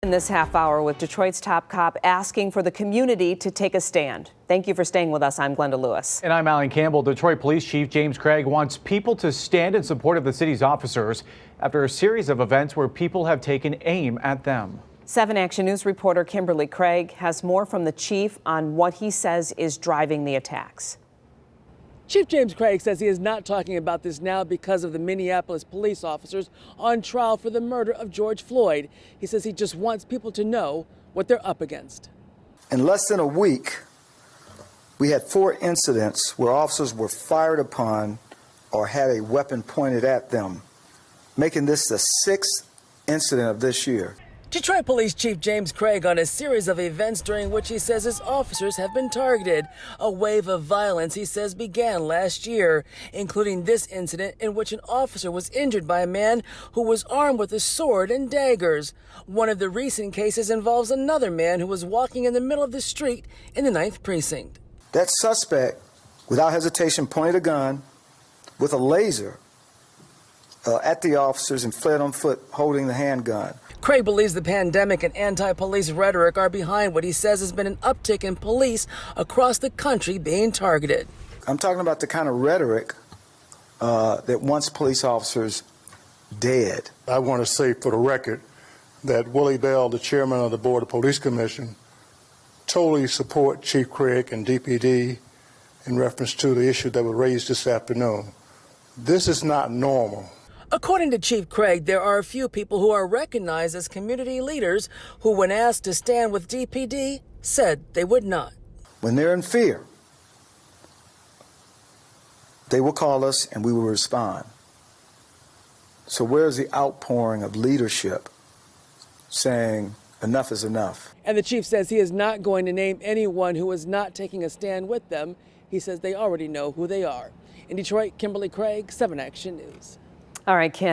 In this half hour with Detroit's top cop asking for the community to take a stand. Thank you for staying with us. I'm Glenda Lewis. And I'm Alan Campbell. Detroit Police Chief James Craig wants people to stand in support of the city's officers after a series of events where people have taken aim at them. 7 Action News reporter Kimberly Craig has more from the chief on what he says is driving the attacks. Chief James Craig says he is not talking about this now because of the Minneapolis police officers on trial for the murder of George Floyd. He says he just wants people to know what they're up against. In less than a week, we had 4 incidents where officers were fired upon or had a weapon pointed at them, making this the 6th incident of this year. Detroit Police Chief James Craig on a series of events during which he says his officers have been targeted. A wave of violence, he says, began last year, including this incident in which an officer was injured by a man who was armed with a sword and daggers. One of the recent cases involves another man who was walking in the middle of the street in the 9th Precinct. That suspect, without hesitation, pointed a gun with a laser at the officers and fled on foot holding the handgun. Craig believes the pandemic and anti-police rhetoric are behind what he says has been an uptick in police across the country being targeted. I'm talking about the kind of rhetoric that wants police officers dead. I want to say for the record that Willie Bell, the chairman of the Board of Police Commission, totally support Chief Craig and DPD in reference to the issue that was raised this afternoon. This is not normal. According to Chief Craig, there are a few people who are recognized as community leaders who, when asked to stand with DPD, said they would not. When they're in fear, they will call us and we will respond. So where's the outpouring of leadership saying enough is enough? And the chief says he is not going to name anyone who is not taking a stand with them. He says they already know who they are. In Detroit, Kimberly Craig, 7 Action News. All right, Kim.